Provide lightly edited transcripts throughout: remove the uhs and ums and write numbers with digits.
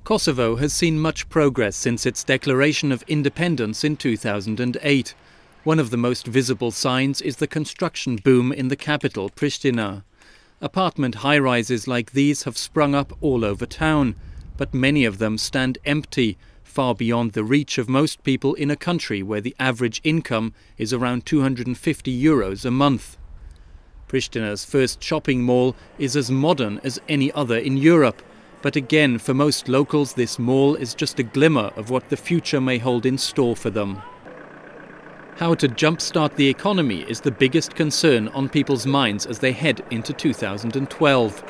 Kosovo has seen much progress since its declaration of independence in 2008. One of the most visible signs is the construction boom in the capital, Pristina. Apartment high-rises like these have sprung up all over town, but many of them stand empty, far beyond the reach of most people in a country where the average income is around €250 a month. Pristina's first shopping mall is as modern as any other in Europe. But again, for most locals, this mall is just a glimmer of what the future may hold in store for them. How to jumpstart the economy is the biggest concern on people's minds as they head into 2012.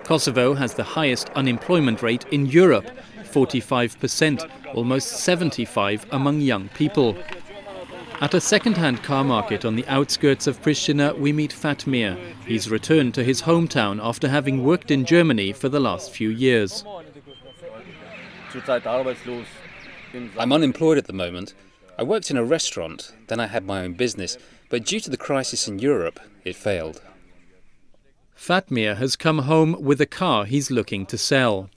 Kosovo has the highest unemployment rate in Europe, 45%, almost 75% among young people. At a second-hand car market on the outskirts of Pristina, we meet Fatmir. He's returned to his hometown after having worked in Germany for the last few years. I'm unemployed at the moment. I worked in a restaurant, then I had my own business, but due to the crisis in Europe, it failed. Fatmir has come home with a car he's looking to sell.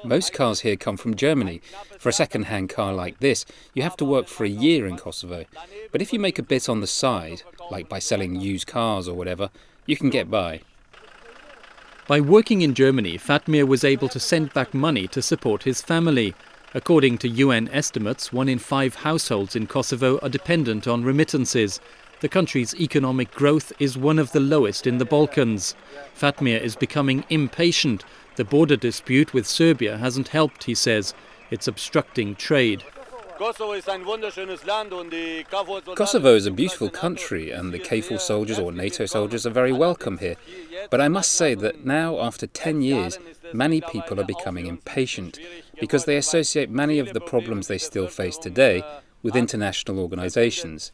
Most cars here come from Germany. For a second-hand car like this, you have to work for a year in Kosovo. But if you make a bit on the side, like by selling used cars or whatever, you can get by. By working in Germany, Fatmir was able to send back money to support his family. According to UN estimates, 1 in 5 households in Kosovo are dependent on remittances. The country's economic growth is one of the lowest in the Balkans. Fatmir is becoming impatient. The border dispute with Serbia hasn't helped, he says. It's obstructing trade. Kosovo is a beautiful country and the KFOR soldiers or NATO soldiers are very welcome here. But I must say that now, after 10 years, many people are becoming impatient because they associate many of the problems they still face today with international organisations.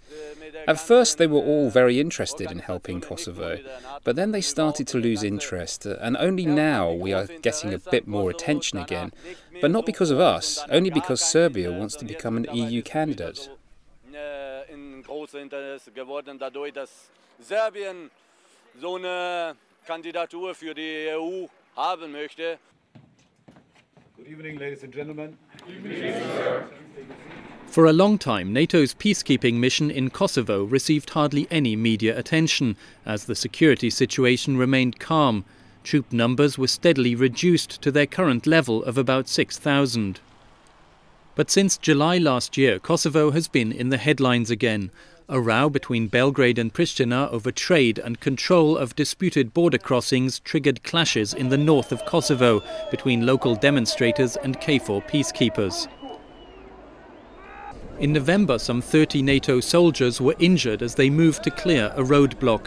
At first they were all very interested in helping Kosovo, but then they started to lose interest, and only now we are getting a bit more attention again, but not because of us, only because Serbia wants to become an EU candidate. Good evening, ladies and gentlemen. For a long time, NATO's peacekeeping mission in Kosovo received hardly any media attention, as the security situation remained calm. Troop numbers were steadily reduced to their current level of about 6,000. But since July last year, Kosovo has been in the headlines again. A row between Belgrade and Pristina over trade and control of disputed border crossings triggered clashes in the north of Kosovo between local demonstrators and KFOR peacekeepers. In November, some 30 NATO soldiers were injured as they moved to clear a roadblock.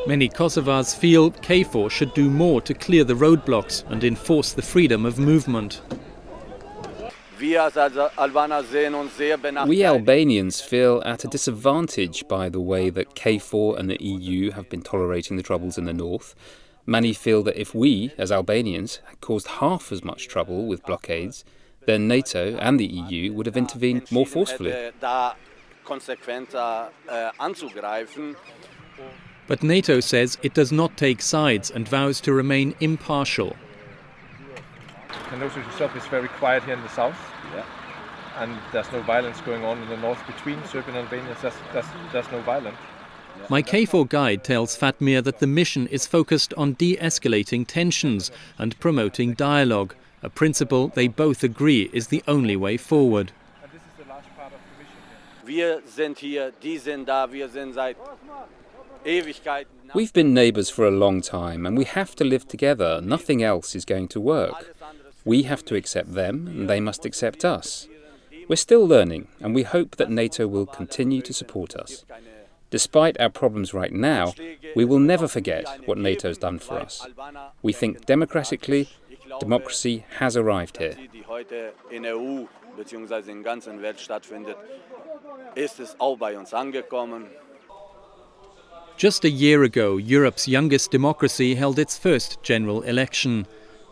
Many Kosovars feel KFOR should do more to clear the roadblocks and enforce the freedom of movement. We Albanians feel at a disadvantage by the way that KFOR and the EU have been tolerating the troubles in the north. Many feel that if we, as Albanians, had caused half as much trouble with blockades, then NATO and the EU would have intervened more forcefully. But NATO says it does not take sides and vows to remain impartial. Kosovo itself is very quiet here in the south, and there's no violence going on in the north between Serbia and Albania. There's no violence. My KFOR guide tells Fatmir that the mission is focused on de-escalating tensions and promoting dialogue, a principle they both agree is the only way forward. We've been neighbours for a long time and we have to live together. Nothing else is going to work. We have to accept them and they must accept us. We're still learning and we hope that NATO will continue to support us. Despite our problems right now, we will never forget what NATO's done for us. We think democratically, democracy has arrived here. Just a year ago, Europe's youngest democracy held its first general election.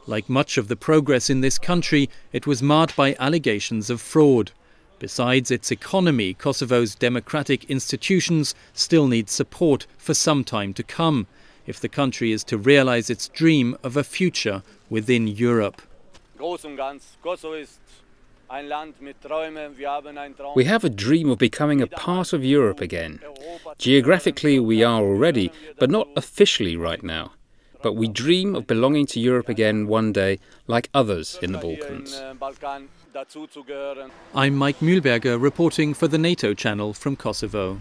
Like much of the progress in this country, it was marred by allegations of fraud. Besides its economy, Kosovo's democratic institutions still need support for some time to come. if the country is to realize its dream of a future within Europe. We have a dream of becoming a part of Europe again. Geographically we are already, but not officially right now. But we dream of belonging to Europe again one day, like others in the Balkans. I'm Mike Mühlberger reporting for the NATO channel from Kosovo.